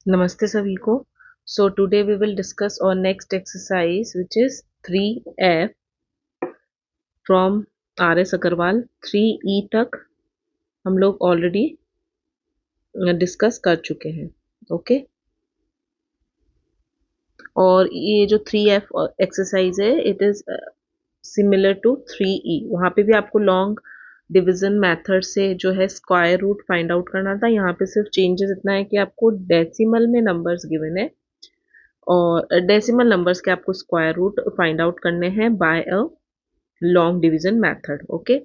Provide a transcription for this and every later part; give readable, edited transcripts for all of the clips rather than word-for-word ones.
नमस्ते सभी को। So today we will discuss और next exercise which is 3F from RS Agarwal 3E तक हम लोग ऑलरेडी डिस्कस कर चुके हैं। ओके और ये जो 3F एक्सरसाइज है it is similar to 3E। वहाँ पे भी आपको लॉन्ग डिवीजन मेथड से जो है स्क्वायर रूट फाइंड आउट करना था। यहाँ पे सिर्फ चेंजेस इतना है कि आपको डेसिमल में नंबर्स गिवन है और डेसिमल नंबर्स के आपको स्क्वायर रूट फाइंड आउट करने हैं by a long division method. Okay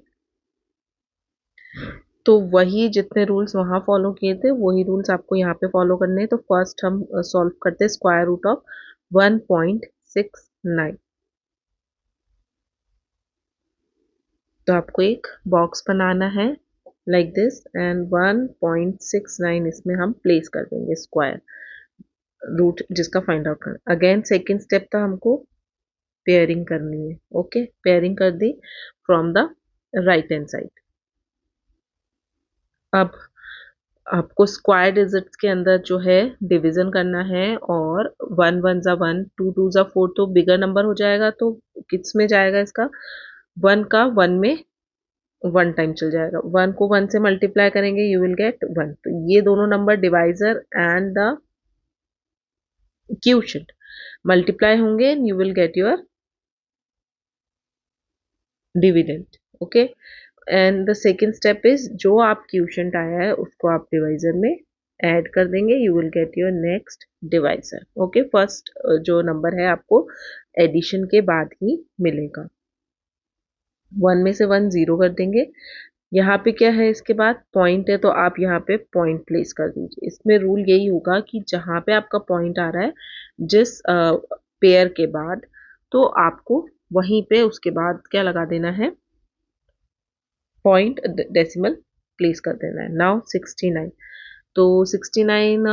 तो वही जितने रूल्स वहां फॉलो किए थे वही रूल्स आपको यहाँ पे फॉलो करने हैं। तो फर्स्ट हम सॉल्व करते हैं स्क्वायर रूट ऑफ 1.69। तो आपको एक बॉक्स बनाना है लाइक दिस एंड 1.69 इसमें हम प्लेस कर देंगे स्क्वायर रूट जिसका फाइंड आउट करना। अगेन सेकेंड स्टेप था हमको पेयरिंग करनी है। ओके पेयरिंग कर दी from the right hand side. अब आपको स्क्वायर डिजिट्स के अंदर जो है डिवीजन करना है और 1 1 ज़ा 1 2 2 ज़ा 4 तो बिगर नंबर हो जाएगा। तो किस में जाएगा इसका 1 का 1 में 1 टाइम चल जाएगा। 1 को 1 से मल्टीप्लाई करेंगे यू विल गेट 1। तो ये दोनों number divisor and the quotient multiply होंगे and you will get your dividend. Okay and the second step is जो आप क्यूशंट आया है उसको आप डिवाइजर में ऐड कर देंगे you will get your next divisor. Okay first जो नंबर है आपको एडिशन के बाद ही मिलेगा। 1 में से 1 0 कर देंगे। यहाँ पे क्या है इसके बाद पॉइंट है तो आप यहाँ पे पॉइंट प्लेस कर दीजिए। इसमें रूल यही होगा कि जहाँ पे आपका पॉइंट आ रहा है जिस पेयर के बाद तो आपको वहीं पे उसके बाद क्या लगा देना है पॉइंट डेसिमल प्लेस कर देना है। नाउ 69 तो 69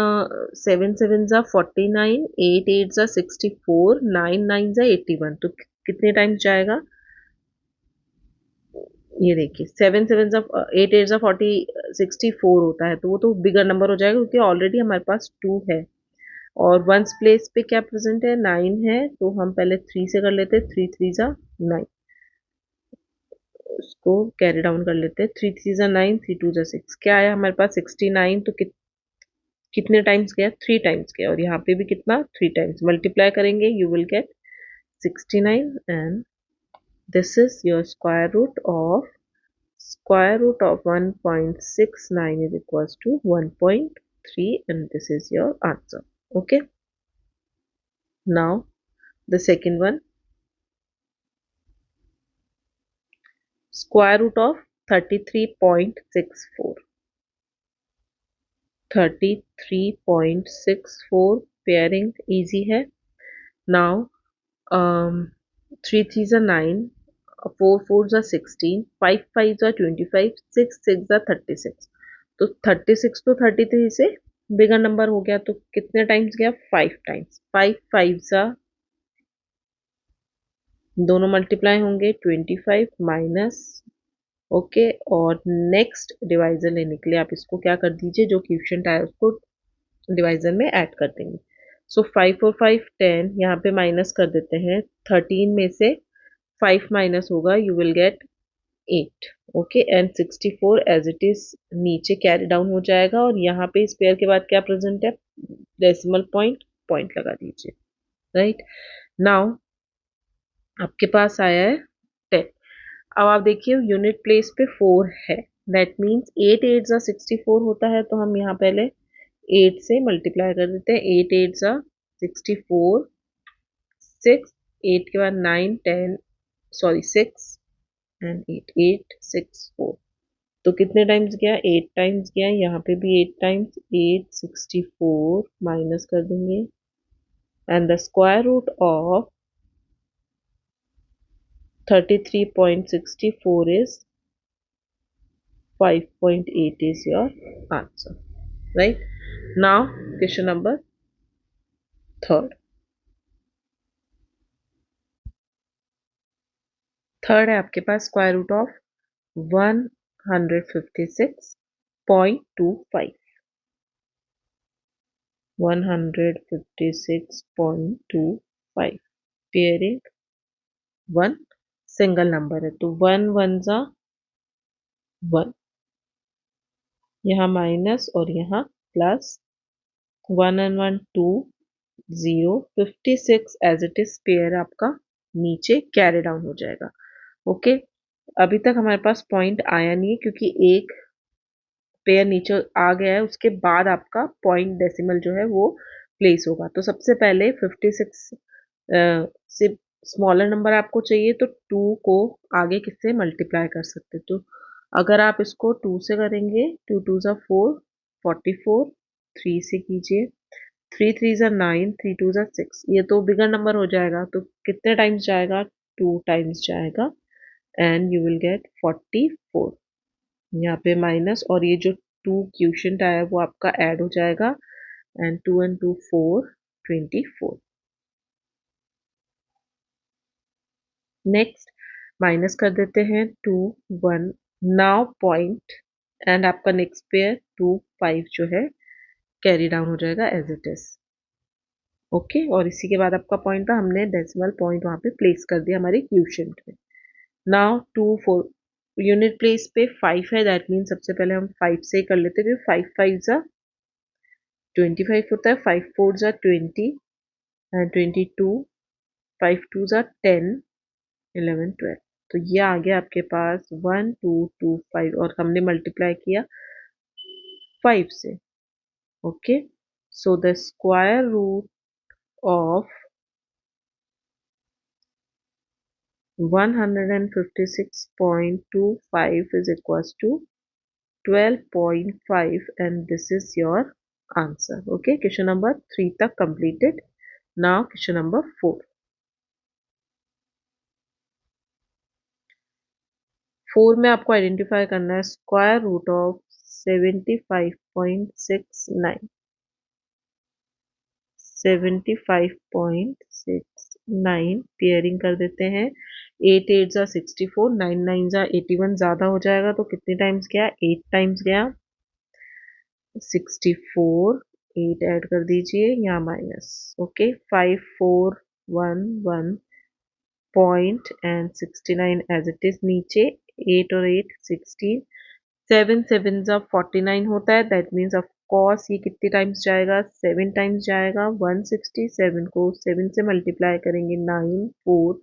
7 7 ज़ा 49 8 8 ज़ा 64 9 9 ज़ा 81 तो कितने टाइम्स जाएगा ये देखिए 7 7 ज़ा 8 8 ज़ा 40 64 होता है तो वो तो बिगर नंबर हो जाएगा क्योंकि ऑलरेडी हमारे पास 2 है और वंस प्लेस पे क्या प्रेजेंट है 9 है तो हम पहले 3 से कर लेते हैं 3 3 ज़ा 9 उसको कैरी डाउन कर लेते हैं 3 3 ज़ा 9 3 2 ज़ा 6 क्या आया हमारे पास 69 तो कितने टाइम्स गया 3 टाइम्स गया और यहाँ पे भी कितना 3 टाइम्स मल्टीप्लाई करेंगे you will get 69 and this is your square root of 1.69 is equals to 1.3 and this is your answer. Okay now the second one square root of 33.64 33.64 pairing easy है। now 3 3 ज़ा 9 4 4 ज़ा 16 5 5 ज़ा 25 6 6 ज़ा 36 तो 36 तो 33 से bigger number हो गया तो कितने टाइम्स गया 5 टाइम्स 5 5 ज़ा दोनों मल्टीप्लाई होंगे 25 माइनस ओके और नेक्स्ट डिवाइजर लेने के लिए आप इसको क्या कर दीजिए जो क्वेश्चन आया उसको डिवाइजर में ऐड कर देंगे। सो 5 और 5 10 यहाँ पे माइनस कर देते हैं 13 में से 5 माइनस होगा you will get 8। Okay and 64 as it is नीचे कैरी डाउन हो जाएगा और यहाँ पे इस पेयर के बाद क्या प्रेजेंट है डेसिमल पॉइंट पॉइंट लगा दीजिए। राइट नाउ आपके पास आया है 10। अब आप देखिए यूनिट प्लेस पे 4 है दैट मीन्स 8 8 ज़ा 64 होता है तो हम यहाँ पहले 8 से मल्टीप्लाई कर देते हैं 8 8 ज़ा 64 6 8 के बाद 9 10 सॉरी 6 एंड 8 8 6 4 तो कितने टाइम्स गया 8 टाइम्स गया यहाँ पे भी 8 टाइम्स 864 माइनस कर देंगे and the square root of 33.64 is 5.8 is your answer. Right now question number third है आपके पास square root of 156.25 156.25 pairing one single number है तो 1 1 जा 1, यहाँ माइनस और यहाँ plus, 1 and 1 2 0, 56 as it is pair आपका नीचे कैरी डाउन हो जाएगा। ओके, अभी तक हमारे पास पॉइंट आया नहीं है क्योंकि एक पेयर नीचे आ गया है, उसके बाद आपका पॉइंट डेसिमल जो है वो प्लेस होगा। तो सबसे पहले 56 से स्मॉलर नंबर आपको चाहिए तो 2 को आगे किससे मल्टीप्लाई कर सकते, तो अगर आप इसको 2 से करेंगे, 2 2 ज़ा 4, 44, 3 से कीजिए, 3 3 ज़ा 9, 3 2 ज़ा 6, ये तो बिगर नंबर हो जाएगा, तो कितने टाइम्स जाएगा, 2 टाइम्स जाएगा एंड यू विल गेट 44। यहाँ पे माइनस और ये जो 2 क्वोशिएंट आया वो आपका ऐड हो जाएगा एंड 2 and 2 4, 24। नेक्स्ट माइनस कर देते हैं 2 1, नाउ पॉइंट एंड आपका नेक्स्ट पेयर 2 5 जो है कैरी डाउन हो जाएगा एज इट इज। ओके, और इसी के बाद आपका पॉइंट था, हमने डेसिमल पॉइंट वहां पे प्लेस कर दिया हमारे क्वोशिएंट में। नाउ 2 4 यूनिट प्लेस पे 5 है, दैट मीन सबसे पहले हम 5 से ही कर लेते हैं, 5 5 जा 25 होता है, 5 4 जा 20 एंड 22, 5 2 जा 10, 11 12, तो ये आ गया आपके पास 1 2 2 5 और हमने मल्टीप्लाई किया 5 से। Okay, so the square root of 156.25 is equals to 12.5 and this is your answer. Okay, question number 3 तक completed. Now question number 4. 4 में आपको आइडेंटिफाई करना है स्क्वायर रूट ऑफ 75.69, 75.69 पेयरिंग कर देते हैं, 8 8 जा 64, 9 9 जा 81, ज़्यादा हो जाएगा तो कितने टाइम्स गया, 8 टाइम्स गया, 64, 8 ऐड कर दीजिए यहाँ minus. Okay, 5 4 1 1 point and 69 as it is नीचे, 8 और 8 16, 7 7 जा 49 होता है, दैट मीन्स ऑफ कोर्स ये कितने टाइम्स जाएगा, 7 टाइम्स जाएगा, 167 को 7 से मल्टीप्लाई करेंगे 9 4,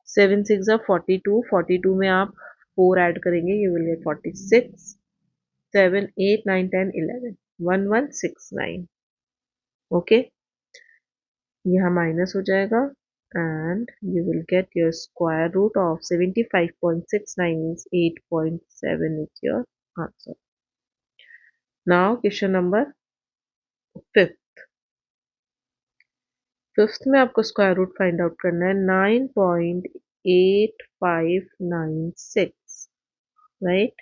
7 6 जा 42, 42 में आप 4 ऐड करेंगे, यू विल गेट 46, 7 8 9 10 11, 1169। ओके, यहाँ माइनस हो जाएगा and you will get your square root of 75.69 means 8.7 is your answer. Now question number 5th. Fifth में आपको स्क्वायर रूट फाइंड आउट करना है 9.8596, right,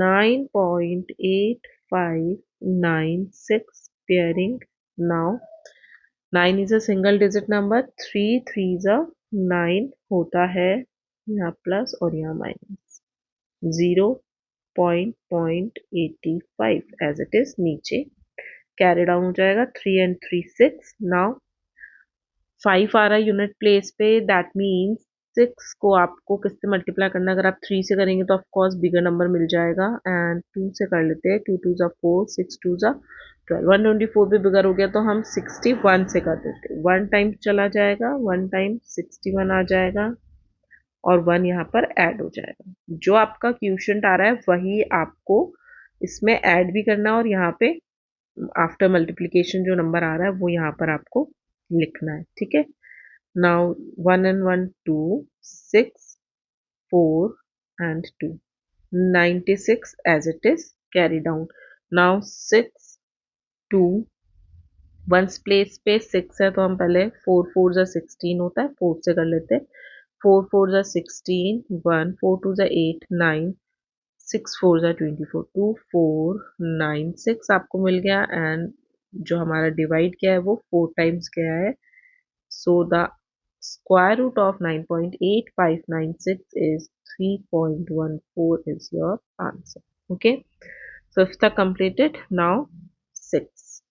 9.8596 pairing. Now 9 is a single digit number, 3 3 is a 9 होता है, यहाँ plus और यहाँ minus, 0.85 as it is नीचे कैरी डाउन हो जाएगा, 3 and 3 6। नाउ 5 आ रहा है यूनिट प्लेस पे, दैट मीन्स 6 को आपको किससे मल्टीप्लाई करना है, अगर आप 3 से करेंगे तो ऑफकोर्स बिगर नंबर मिल जाएगा एंड 2 से कर लेते हैं, 2 2 जा 4, 6 2 जा 12, 124 भी बिगर हो गया तो हम 61 से कर देते हैं, 1 टाइम चला जाएगा, 1 टाइम 61 आ जाएगा और 1 यहाँ पर ऐड हो जाएगा, जो आपका क्वोशिएंट आ रहा है वही आपको इसमें ऐड भी करना है और यहाँ पे आफ्टर मल्टीप्लीकेशन जो नंबर आ रहा है वो यहाँ पर आपको लिखना है, ठीक है। Now 1 and 1 2, 6 4 and 2, 96 as it is carry down। now 6 2 1 place पे 6 है तो हम पहले 4 4 जा 16 होता है, 4 से कर लेते हैं, 4 4 जा 16, 1 4 2 जा 8 9, 6 4 जा 24, 2 4 9 6 आपको मिल गया एंड जो हमारा डिवाइड किया है वो 4 टाइम्स गया है, so the square root of 9.8596 is 3.14 is your answer. Okay, so fifth completed. Now 6.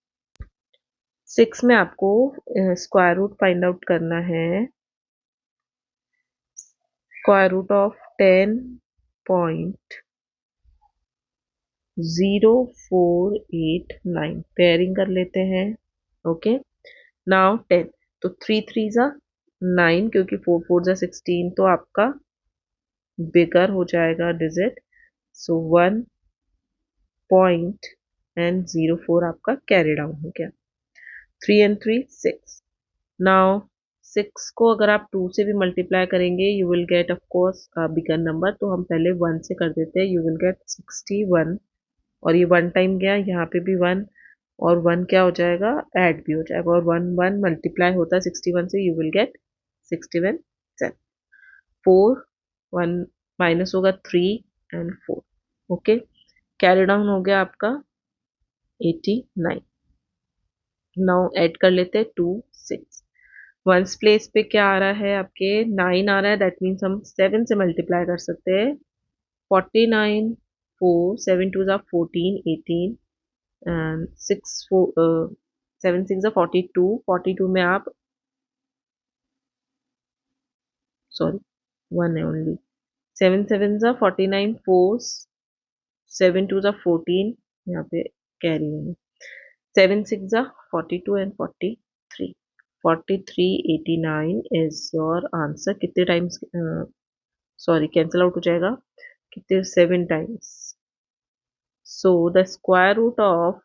6 में आपको स्क्वायर रूट फाइंड आउट करना है। स्क्वायर रूट ऑफ 10.0489 पेयरिंग कर लेते हैं। ओके, नाउ 10, तो 3 3 जा 9, क्योंकि 4 4 जा 16, तो आपका बिगर हो जाएगा डिजिट। सो 1.04 आपका कैरी डाउन हो गया। 3 and 3 6। नाउ 6 को अगर आप 2 से भी मल्टीप्लाई करेंगे you will gate of course bigger number, तो हम पहले 1 से कर देते हैं। यू विल गेट 61, और ये 1 टाइम गया, यहाँ पे भी 1, और 1 क्या हो जाएगा, ऐड भी हो जाएगा, और 1 1 मल्टीप्लाई होता है 61 से, यू विल गेट 61 7। 4 1 माइनस होगा 3 एंड 4। ओके, कैरी डाउन हो गया आपका 89। नाउ ऐड कर लेते हैं 2 6। वंस प्लेस पे क्या आ रहा है आपके, 9 आ रहा है, दैट मीन्स हम 7 से मल्टीप्लाई कर सकते हैं। 49 4 7 2 जा 14 18 एंड 6 4 7 6 जा 42। 42 में आप सॉरी 1 है ओनली। 7 7 जा 49 4 7 2 जा 14, यहाँ पे कैरी है। 7 6 जा 42 एंड 43। 43 89 is your answer. कितने टाइम्स सॉरी कैंसिल आउट हो जाएगा, कितने 7 times. So the square root of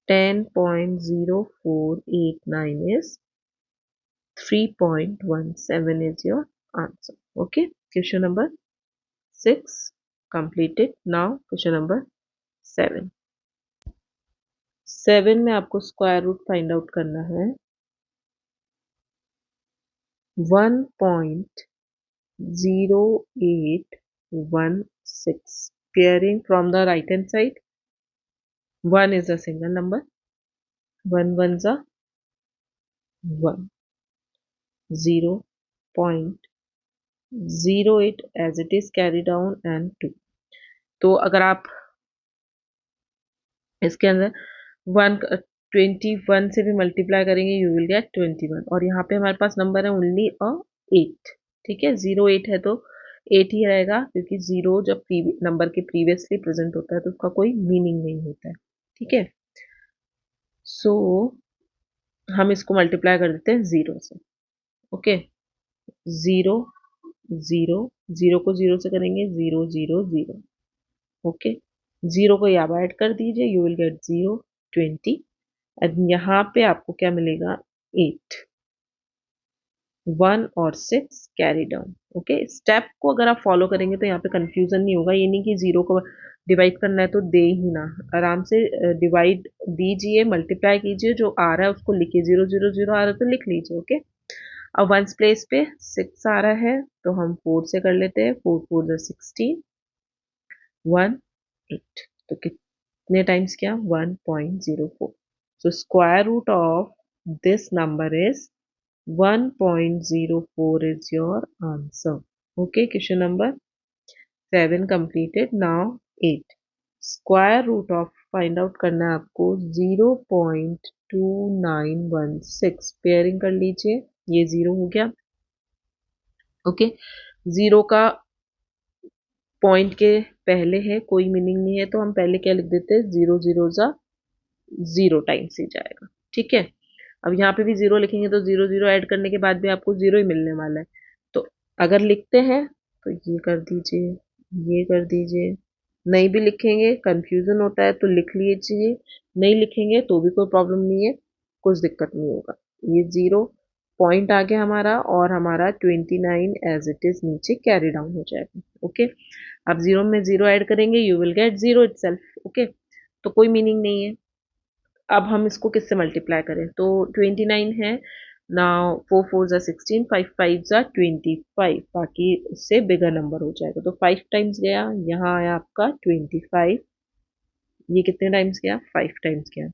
10.0489 is 3.17 is your answer. Okay, question number 6 completed. Now question number 7। 7 में आपको स्क्वायर रूट फाइंड आउट करना है। 1.0816 pairing from the right hand side. 1 is a single number, 1 1s are 1, 0.08 as it is carry down and 2। तो अगर आप इसके अंदर 21 से भी मल्टीप्लाई करेंगे यू विल गेट 21, और यहाँ पे हमारे पास नंबर है ओनली 8। ठीक है, 08 है तो 8 ही रहेगा, क्योंकि 0 जब नंबर के प्रीवियसली प्रेजेंट होता है तो उसका कोई मीनिंग नहीं होता है। ठीक है, सो हम इसको मल्टीप्लाई कर देते हैं 0 से। ओके, 0 0 0 को 0 से करेंगे 0 0 0। ओके, 0 को यहाँ ऐड कर दीजिए, यू विल गेट 0 20। अब यहाँ पे आपको क्या मिलेगा, 8 1 और 6 कैरी डाउन। ओके, स्टेप को अगर आप फॉलो करेंगे तो यहाँ पे कंफ्यूजन नहीं होगा। ये नहीं कि 0 को डिवाइड करना है तो दे ही ना, आराम से डिवाइड दीजिए, मल्टीप्लाई कीजिए, जो आ रहा है उसको लिखिए। 0 0 0 आ रहा है तो लिख लीजिए। ओके, अब वंस प्लेस पे 6 आ रहा है तो हम 4 से कर लेते हैं। 4 4 जा 16 1 8, तो कितने टाइम्स किया, 1.04। so square root of this number is 1.04 is your answer. Okay, question number 7 completed. Now 8 square root of find out करना है आपको 0.2916 पेयरिंग कर लीजिए, ये 0 हो गया। ओके, 0 का पॉइंट के पहले है, कोई मीनिंग नहीं है, तो हम पहले क्या लिख देते हैं, 0 0 जा 0 टाइम्स ही जाएगा। ठीक है, अब यहाँ पे भी 0 लिखेंगे तो 0 0 ऐड करने के बाद भी आपको 0 ही मिलने वाला है। तो अगर लिखते हैं तो ये कर दीजिए, ये कर दीजिए। नहीं भी लिखेंगे कंफ्यूजन होता है तो लिख लीजिए, नहीं लिखेंगे तो भी कोई प्रॉब्लम नहीं है, कुछ दिक्कत नहीं होगा। ये 0 पॉइंट आ गया हमारा, और हमारा 29 एज इट इज नीचे कैरी डाउन हो जाएगा। ओके, अब 0 में 0 ऐड करेंगे you will gate 0 itself. Okay, तो कोई मीनिंग नहीं है। अब हम इसको किससे मल्टीप्लाई करें, तो 29 है ना, 4 4 जा 16 5 5 जा 25, बाकी उससे बिगर नंबर हो जाएगा, तो 5 टाइम्स गया, यहाँ आया आपका 25। ये कितने टाइम्स गया, 5 टाइम्स गया,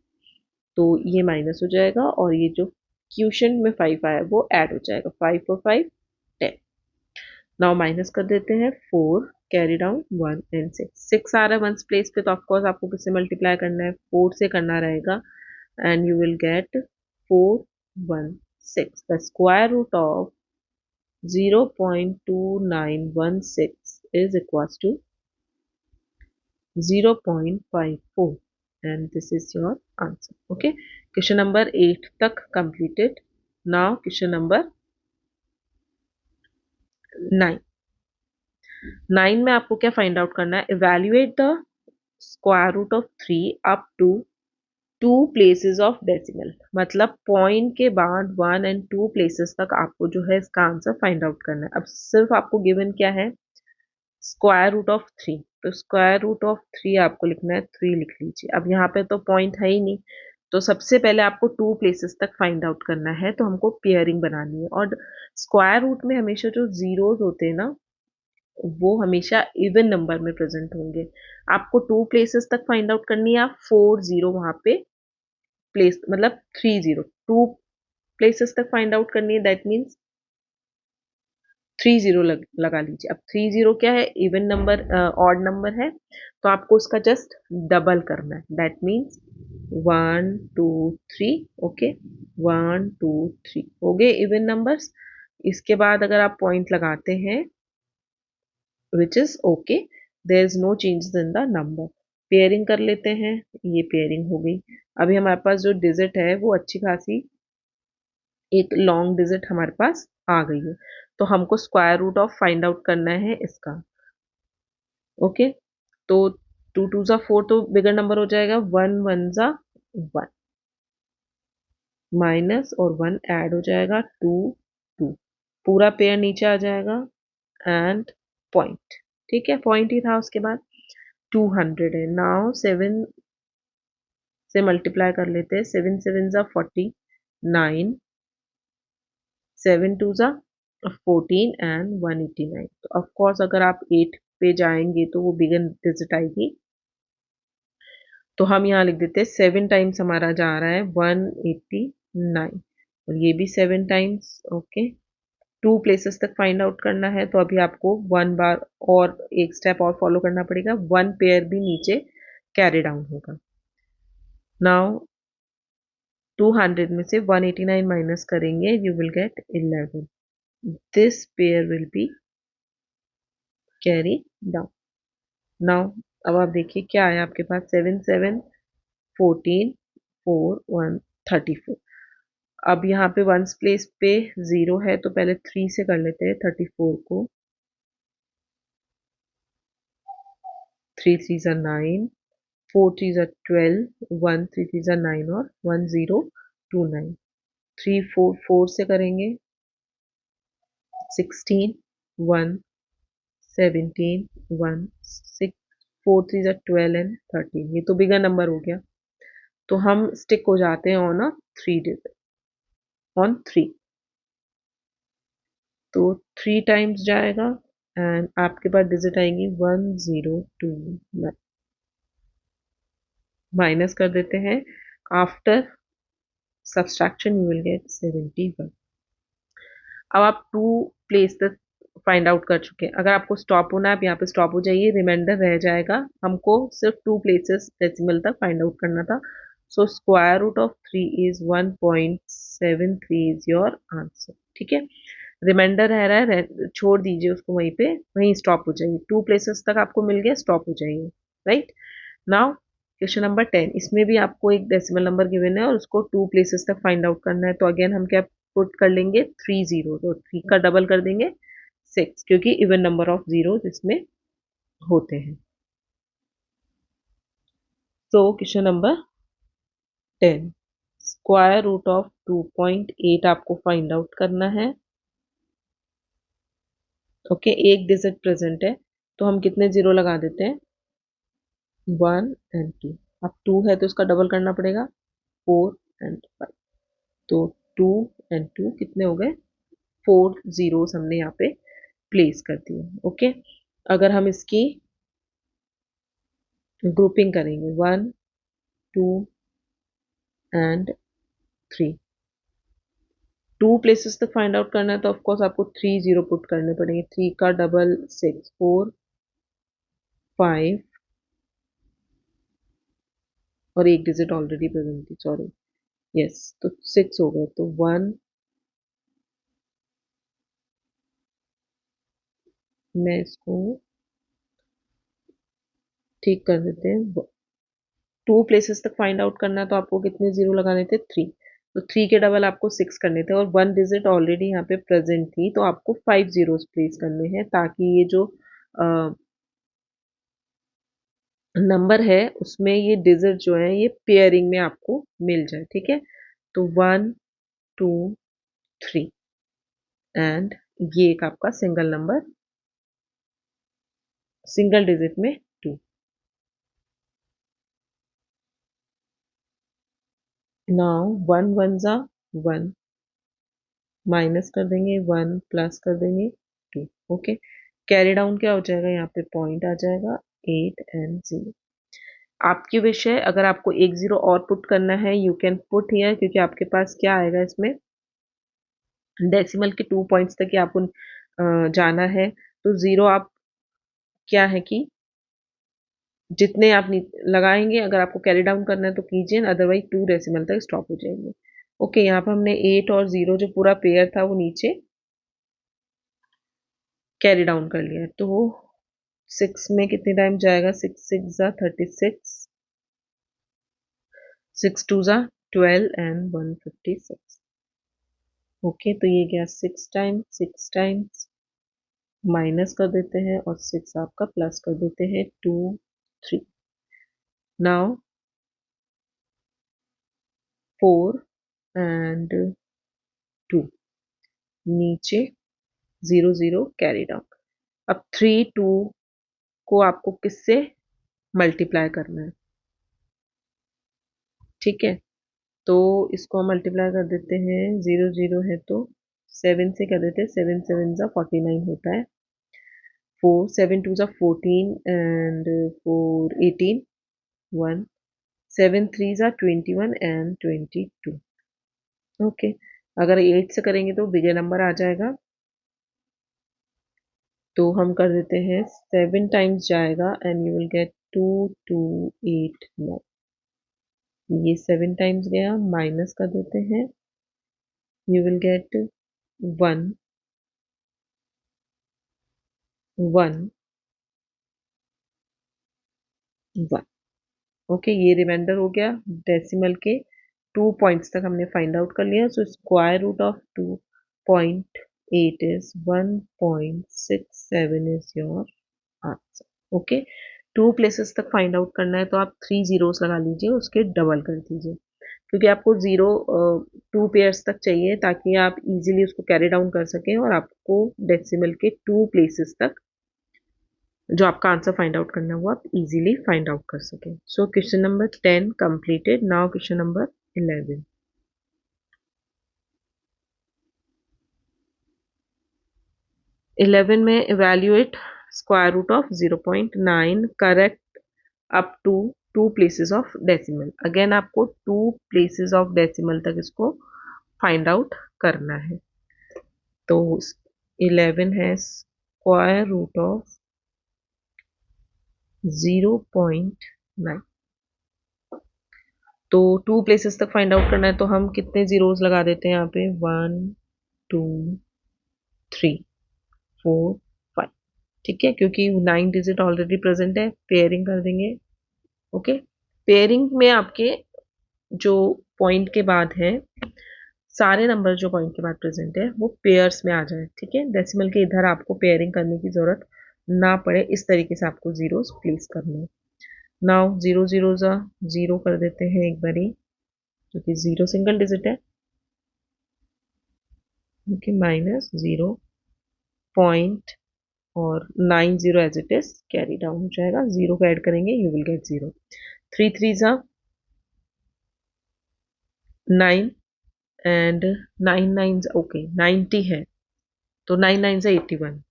तो ये माइनस हो जाएगा, और ये जो क्यूशन में 5 आया वो ऐड हो जाएगा। 5 और 5 10। नाउ माइनस कर देते हैं 4 कैरी डाउन 1 एंड 6 आ रहा है वंस प्लेस पे, तो ऑफकोर्स आपको किससे मल्टीप्लाई करना है, 4 से करना रहेगा। and you will get 416. The square root of 0.2916 is equals to 0.54, and this is your answer. Okay, question number 8 तक completed. Now question number 9. 9 में आपको क्या फाइंड आउट करना है? Evaluate the square root of 3 up to 2 places of decimal, मतलब point के बाद 1 and 2 places तक आपको जो है इसका आंसर फाइंड आउट करना है. अब सिर्फ आपको गिवन क्या है? Square root of 3. तो स्क्वायर रूट ऑफ 3 आपको लिखना है, 3 लिख लीजिए. अब यहाँ पे तो पॉइंट है ही नहीं, तो सबसे पहले आपको 2 प्लेसेस तक फाइंड आउट करना है, तो हमको पेयरिंग बनानी है. और स्क्वायर रूट में हमेशा जो जीरोज होते हैं ना, वो हमेशा इवन नंबर में प्रेजेंट होंगे. आपको 2 प्लेसेस तक फाइंड आउट करनी है, 4 0 वहां पे प्लेस, मतलब 3 0 2 प्लेसेस तक फाइंड आउट करनी है, दैट मीन्स 3 0 लगा लीजिए. अब 3 0 क्या है? इवन नंबर, ऑड नंबर है, तो आपको उसका जस्ट डबल करना है, दैट मीन्स 1 2 3. ओके, 1 2 3 हो गए इवन नंबर्स. इसके बाद अगर आप पॉइंट लगाते हैं, which is okay, there is no changes in the number. Pairing कर लेते हैं, ये पेयरिंग हो गई. अभी हमारे पास जो डिजिट है वो अच्छी खासी एक लॉन्ग डिजिट हमारे पास आ गई है, तो हमको square root of find out करना है इसका. ओके, तो 2 2 ज़ा 4 तो बिगर नंबर हो जाएगा, 1 1 ज़ा 1 माइनस और 1 ऐड हो जाएगा, 2 2. पूरा पेयर नीचे आ जाएगा एंड पॉइंट. ठीक है, पॉइंट ही था. उसके बाद 200 है. नाउ 7 से मल्टीप्लाई कर लेते हैं. 7 7 ज़ा 49, 7 2 ज़ा 14 एंड 189. तो ऑफ कोर्स अगर आप 8 पे जाएंगे तो वो बिगन डिजिट आएगी, तो हम यहाँ लिख देते हैं 7 टाइम्स हमारा जा रहा है 189, और ये भी 7 टाइम्स. ओके, 2 प्लेसेस तक फाइंड आउट करना है, तो अभी आपको 1 बार और एक स्टेप और फॉलो करना पड़ेगा. 1 पेयर भी नीचे कैरी डाउन होगा. नाउ 200 में से 189 माइनस करेंगे, you will get 11. This pair will be carried down. Now अब आप देखिए क्या आया आपके पास. 7 7 14 4 1 34. अब यहाँ पे वंस प्लेस पे 0 है, तो पहले 3 से कर लेते हैं 34 को. 3 3 ज़ा 9, 4 3 ज़ा 12, 1 3 3 ज़ा 9 और 1 0 2 9. 3 4 4 से करेंगे 16 1 17 1 6 4 3 ज़ा 12 एंड 13. ये तो बिगर नंबर हो गया, तो हम स्टिक हो जाते हैं ऑन अ 3 डिजिट, ऑन 3. तो 3 टाइम्स जाएगा एंड आपके पास डिजिट आएंगी 1029. माइनस कर देते हैं. After subtraction you will gate 71. अब आप 2 प्लेस तक फाइंड आउट कर चुके हैं. अगर आपको स्टॉप होना है, आप यहाँ पे स्टॉप हो जाइए, रिमाइंडर रह जाएगा. हमको सिर्फ 2 प्लेसेस डेसिमल तक फाइंड आउट करना था. So square root of 3 is 1.73 is your answer. ठीक है, रिमाइंडर रह रहा है, छोड़ दीजिए उसको, वहीं पे वहीं स्टॉप हो जाइए. 2 प्लेसेस तक आपको मिल गया, स्टॉप हो जाइए. राइट. Now question number 10. इसमें भी आपको एक डेसिमल नंबर गिवन है और उसको 2 प्लेसेस तक फाइंड आउट करना है. तो अगेन हम क्या पुट कर लेंगे? 3 0. तो 3 का डबल कर देंगे 6, क्योंकि इवन नंबर ऑफ जीरो इसमें होते हैं. तो question number 10, square root of 2.8 आपको फाइंड आउट करना है. ओके, एक डिजिट प्रेजेंट है, तो हम कितने जीरो लगा देते हैं? 1 एंड 2. अब 2 है तो उसका डबल करना पड़ेगा, 4 एंड 5. तो 2 एंड 2 कितने हो गए? 4 जीरोस हमने यहाँ पे प्लेस कर दिए. ओके, अगर हम इसकी ग्रुपिंग करेंगे 1 2 एंड 3, 2 प्लेसेस तक फाइंड आउट करना है, तो ऑफकोर्स आपको 3 0 पुट करने पड़ेंगे. 3 का डबल 6, 4 5 और एक डिजिट ऑलरेडी प्रेजेंट थी, सॉरी, यस, तो 6 हो गए, तो 1, मैं इसको ठीक कर देते हैं। 2 प्लेसेस तक फाइंड आउट करना है तो आपको कितने जीरो लगाने थे, 3, तो 3 के डबल आपको 6 करने थे, और 1 डिजिट ऑलरेडी यहाँ पे प्रेजेंट थी, तो आपको 5 जीरोस प्लेस करने हैं, ताकि ये जो नंबर है उसमें ये डिजिट जो है ये पेयरिंग में आपको मिल जाए, ठीक है। तो 1, 2, 3, एंड ये एक आपका सिंगल नंबर, सिंगल डिजिट में 2। नाउ 1 1 जा 1, माइनस कर देंगे 1, प्लस कर देंगे 2, ओके। कैरी डाउन क्या हो जाएगा, यहाँ पे पॉइंट आ जाएगा 8 एंड 0। आपकी विश है, अगर आपको एक जीरो और पुट करना है यू कैन पुट हियर, क्योंकि आपके पास क्या आएगा इसमें, डेसिमल के 2 पॉइंट्स तक ही आपको जाना है, तो जीरो आप क्या है कि जितने आप लगाएंगे, अगर आपको कैरी डाउन करना है तो कीजिए, अदरवाइज 2 डेसिमल तक स्टॉप हो जाएंगे। ओके, यहाँ पर हमने 8 और 0 जो पूरा पेयर था वो नीचे कैरी डाउन कर लिया है, तो 6 में कितने टाइम जाएगा, 6 6 जा 36, 6 2 जा 12 एंड 156। ओके, तो ये गया 6 टाइम, 6 टाइम्स माइनस कर देते हैं, और 6 आपका प्लस कर देते हैं, 2 3। नाउ 4 एंड 2, नीचे 0 0 कैरी डाउन। अब 3 2 को आपको किससे मल्टीप्लाई करना है, ठीक है, तो इसको हम मल्टीप्लाई कर देते हैं, 0 0 है तो 7 से कर देते हैं, 7 7 जा 49 होता है, 4 7 2 जा 14 एंड 4 18, 1 7 3 जा 21 एंड 22। ओके, अगर 8 से करेंगे तो बिगर नंबर आ जाएगा, तो हम कर देते हैं 7 टाइम्स जाएगा एंड यू विल गेट 2 2 8 9, ये 7 टाइम्स गया, माइनस कर देते हैं, यू विल गेट 1 1 1। ओके, ये रिमाइंडर हो गया, डेसिमल के 2 पॉइंट्स तक हमने फाइंड आउट कर लिया, so square root of 2.8 is 1.67 is your answer. Okay, 2 places तक फाइंड आउट करना है तो आप 3 जीरोस लगा लीजिए, उसके डबल कर दीजिए, क्योंकि आपको जीरो 2 पेयर्स तक चाहिए, ताकि आप इजीली उसको कैरी डाउन कर सकें और आपको डेसिमल के 2 प्लेसेस तक जो आपका आंसर फाइंड आउट करना है वो आप इजीली फाइंड आउट कर सकें। So question number 10 completed. Now question number 11। 11 में evaluate square root of 0.9 correct up to 2 places of decimal. Again आपको 2 प्लेसेस ऑफ डेसिमल तक इसको फाइंड आउट करना है। तो 11 है स्क्वायर रूट ऑफ 0.9, तो 2 प्लेसेस तक फाइंड आउट करना है, तो हम कितने जीरोस लगा देते हैं यहाँ पे, 1 2 3 4 5, ठीक है, क्योंकि 9 डिजिट ऑलरेडी प्रेजेंट है, पेयरिंग कर देंगे। ओके, पेयरिंग में आपके जो पॉइंट के बाद है, सारे नंबर जो पॉइंट के बाद प्रेजेंट है वो पेयर्स में आ जाए, ठीक है, डेसिमल के इधर आपको पेयरिंग करने की जरूरत ना पड़े, इस तरीके से आपको जीरोस प्लेस करने। नाउ 0 0 जा 0 कर देते हैं एक बारी, क्योंकि 0 सिंगल डिजिट है, ओके, माइनस 0 और 9 0 as it is carry down हो जाएगा, 0 को ऐड करेंगे यू विल गेट 0। 3 3 जा 9 एंड 9 9 ओके 90 है, तो 9 9 जा 81,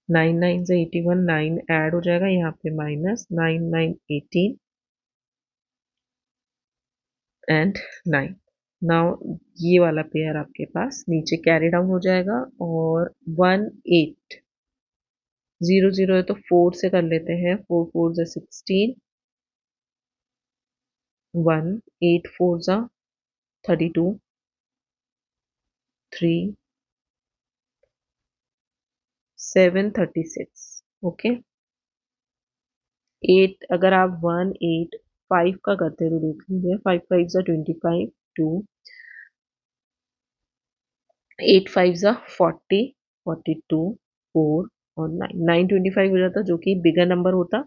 9 9 से 81, 9 ऐड हो जाएगा यहाँ पे, माइनस 9 9 18 एंड 9। नाउ ये वाला पेयर आपके पास नीचे कैरी डाउन हो जाएगा, और 1 8 0 0 है तो 4 से कर लेते हैं, 4 4 जा 16, 1 8 4 जा 32, 3 7 36। ओके, 8 अगर आप 1 8 5 का करते हैं तो देख लीजिए, 5 5 जा 25, 2 8 5 जा 40, 42, 4 और 9 9 25 हो जाता, जो कि बिगर नंबर होता,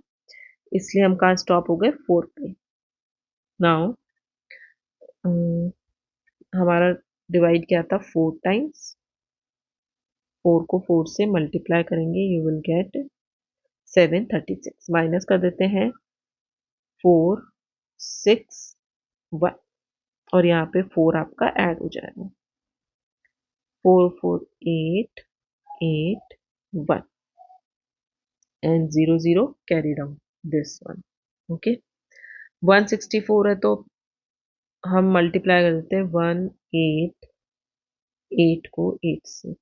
इसलिए हम कहाँ स्टॉप हो गए, 4 पे। नाउ हमारा डिवाइड क्या था, 4 टाइम्स, 4 को 4 से मल्टीप्लाई करेंगे, यू विल गेट 736, माइनस कर देते हैं 4 6 1, और यहाँ पे 4 आपका ऐड हो जाएगा, 4 4 8 8 1 and 0 0 carry down this one. Okay, 164 है तो हम मल्टीप्लाई कर देते हैं 1 8 8 को 8 से,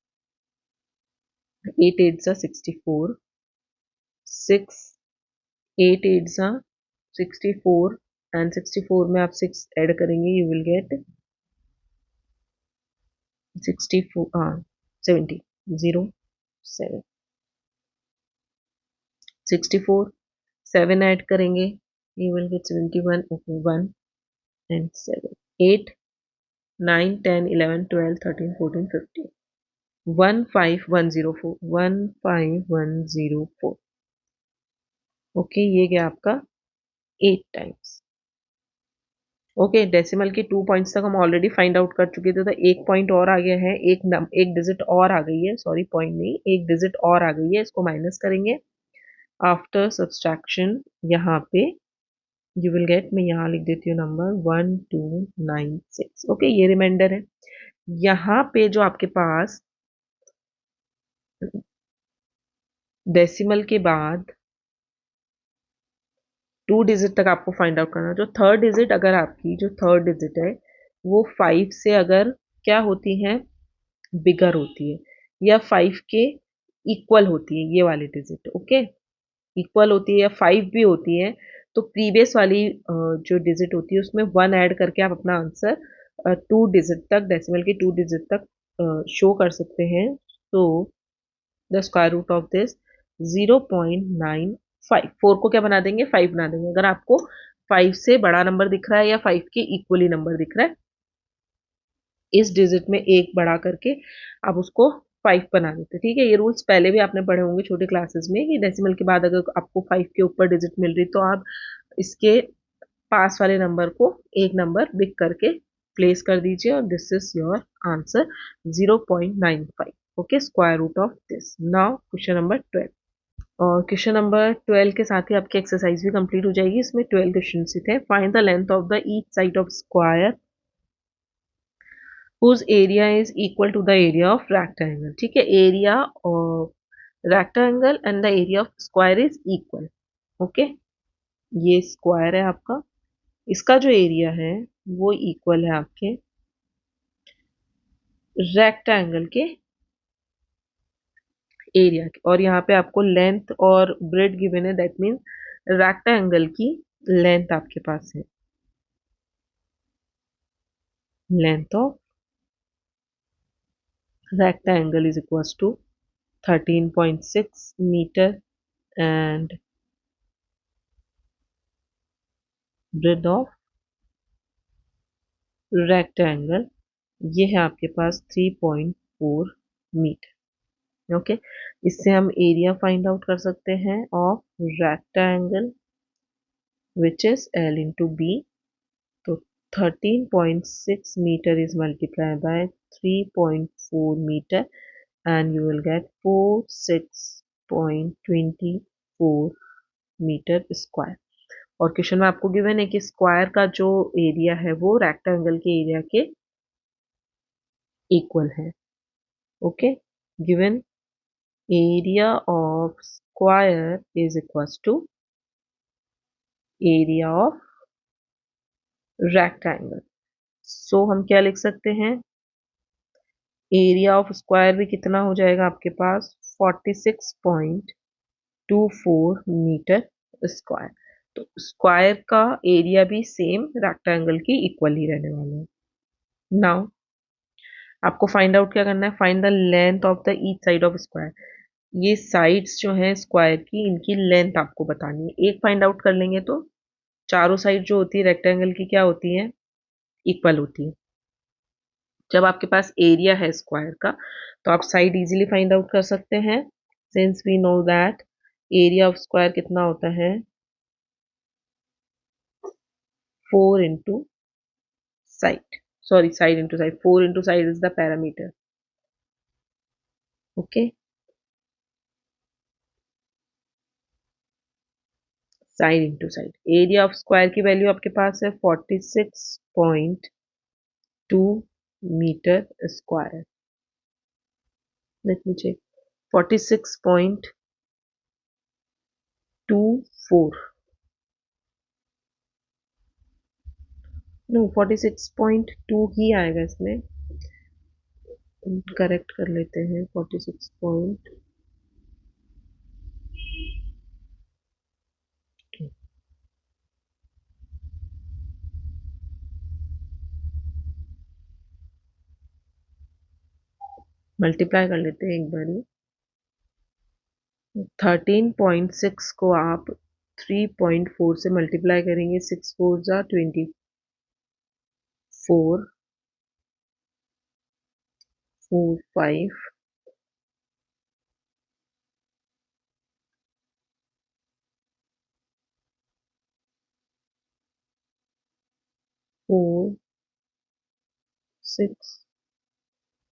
8 8 जा 64, 6 8 8 जा 64 एंड 64 में आप 6 ऐड करेंगे, यू विल गेट 64, हाँ 70, 0 7 64, 7 ऐड करेंगे, you will gate 71, okay 1 and 7 8 9 10 11 12 13 14 15, 15104, 15104। Okay, ये गया आपका 8 टाइम्स। ओके, डेसिमल के 2 पॉइंट्स तक हम ऑलरेडी फाइंड आउट कर चुके थे, तो एक पॉइंट और आ गया है, एक डिजिट और आ गई है, सॉरी पॉइंट नहीं, एक डिजिट और आ गई है, इसको माइनस करेंगे आफ्टर सब्सट्रैक्शन। यहाँ पे यू विल गेट, मैं यहाँ लिख देती हूँ नंबर 1296। ओके, ये रिमाइंडर है। यहाँ पे जो आपके पास डेसिमल के बाद 2 डिजिट तक आपको फाइंड आउट करना, जो थर्ड डिजिट, अगर आपकी जो थर्ड डिजिट है वो 5 से अगर क्या होती है, बिगर होती है, या 5 के इक्वल होती है, ये वाली डिजिट, ओके, इक्वल होती है या 5 भी होती है, तो प्रीवियस वाली जो डिजिट होती है उसमें 1 ऐड करके आप अपना आंसर 2 डिजिट तक, डेसिमल के 2 डिजिट तक शो कर सकते हैं। तो the square root of this 0.95, 4 को क्या बना देंगे, 5 बना देंगे। अगर आपको 5 से बड़ा नंबर दिख रहा है या 5 के इक्वली नंबर दिख रहा है, इस डिजिट में एक बढ़ा करके आप उसको 5 बना देते, ठीक है। ये रूल्स पहले भी आपने पढ़े होंगे छोटे क्लासेस में, कि डेसिमल के बाद अगर आपको 5 के ऊपर डिजिट मिल रही तो आप इसके पास वाले नंबर को एक नंबर बिग करके प्लेस कर दीजिए, और this is your answer 0.95। Okay, square root of this. Now question number 12, और क्वेश्चन नंबर 12 के साथ ही आपकी एक्सरसाइज भी कंप्लीट हो जाएगी। इसमें 12 क्वेश्चन थे। Find the length of the each side of square whose area is equal to the area of rectangle, ठीक है। Area of rectangle and the area of square is equal. Okay, ये square है आपका, इसका जो area है वो equal है आपके रेक्टेंगल के एरिया के, और यहाँ पे आपको लेंथ और ब्रेड गिवन है, दैट मीन्स रेक्टेंगल की लेंथ आपके पास है, length of rectangle is equals to 13.6 meter and breadth of rectangle ये है आपके पास 3.4 मीटर। ओके, इससे हम एरिया फाइंड आउट कर सकते हैं of rectangle which is L into b. तो 13.6 meter is multiplied by 3.4 meter and you will get 46.24 metre square. और क्वेश्चन में आपको गिवन है कि स्क्वायर का जो एरिया है वो रेक्टेंगल के एरिया के इक्वल है। Okay, given area of square is equals to area of rectangle. So हम क्या लिख सकते हैं, एरिया ऑफ स्क्वायर भी कितना हो जाएगा आपके पास 46.24 मीटर स्क्वायर। तो स्क्वायर का एरिया भी सेम रेक्टेंगल की इक्वल ही रहने वाला है। नाउ आपको फाइंड आउट क्या करना है, find the length of the each side of square. ये साइड्स जो हैं स्क्वायर की, इनकी लेंथ आपको बतानी है। एक फाइंड आउट कर लेंगे तो चारों साइड जो होती है रेक्टेंगल की क्या होती है, इक्वल होती है। जब आपके पास एरिया है स्क्वायर का तो आप साइड इजीली फाइंड आउट कर सकते हैं, since we know that area of square कितना होता है, 4 into side, sorry side into side, 4 into side is the perimeter. Okay, side into side, area of square की वैल्यू आपके पास है 46.2 metre square. Let me check, 46.24, no 46.2 ही आएगा इसमें, करेक्ट कर लेते हैं 46 पॉइंट, मल्टीप्लाई कर लेते हैं एक बार। 13.6 को आप 3.4 से मल्टीप्लाई करेंगे, 6 4 जा 24, 4 5 4 6,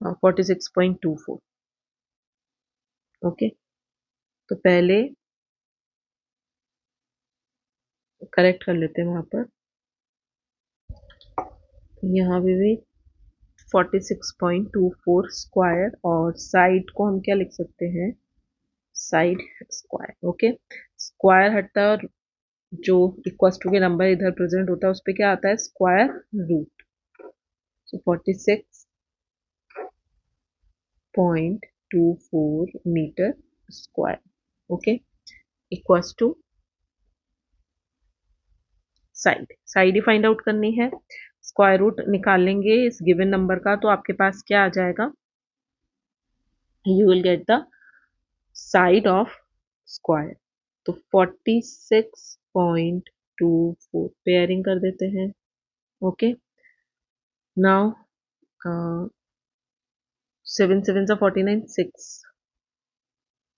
46.24। ओके, तो पहले करेक्ट कर लेते हैं वहां पर, यहाँ पे भी 46.24 स्क्वायर, और साइड को हम क्या लिख सकते हैं, साइड स्क्वायर। ओके, स्क्वायर हटता है और जो इक्वल टू के नंबर इधर प्रेजेंट होता है उस पर क्या आता है, square root. So 46.24 metre square, okay, equals to side, side ही फाइंड आउट करनी है। स्क्वायर रूट निकाल लेंगे इस गिवन नंबर का तो आपके पास क्या आ जाएगा, you will get the side of square. तो 46.24 पेयरिंग कर देते हैं। ओके, नाउ 7 7 जा 49, 6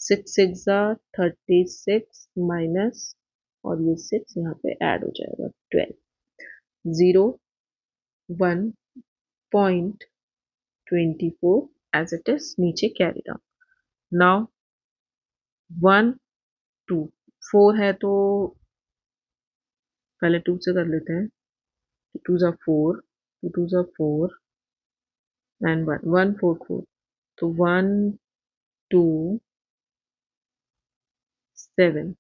6 6 जा 36 माइनस, और ये 6 यहाँ पे ऐड हो जाएगा 12, 0 1.24 एज इट इज नीचे कैरी डाउन। नाउ 1 2 4 है तो पहले 2 से कर लेते हैं, 2 जा 4, 2 जा 4 एंड 1 1 4 4, तो 1 2 7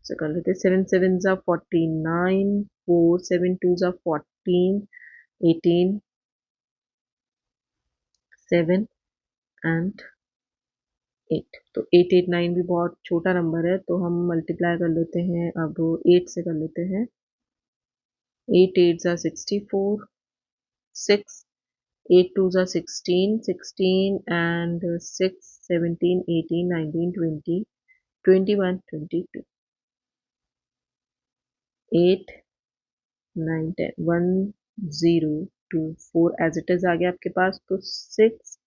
से कर लेते हैं, 7 7 जा 49, 4 7 2 जा 14, 18 7 एंड 8। तो 8 8 9 भी बहुत छोटा नंबर है तो हम मल्टीप्लाई कर लेते हैं, अब 8 से कर लेते हैं, 8 8 जा 64, 6 8 2 जा 16, 16 and 6 17 18 19 20 21 22, 8 9 10 1 0 2 4 एज इट इज आ गया आपके पास। तो 6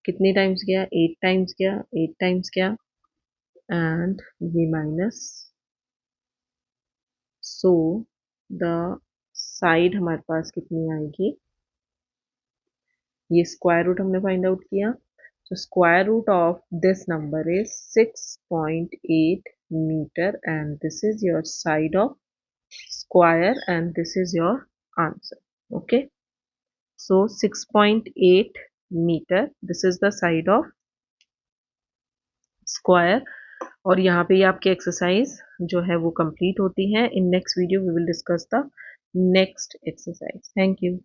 कितनी टाइम्स गया, 8 टाइम्स गया, 8 टाइम्स गया, एंड ये माइनस, सो द साइड हमारे पास कितनी आएगी, ये स्क्वायर रूट हमने फाइंड आउट किया, तो square root of this number is 6.8 metre and this is your side of square and this is your answer. Okay, so 6.8 meter, this is the side of square। और यहाँ पे आपकी exercise जो है वो complete होती है। In next video we will discuss the next exercise. Thank you.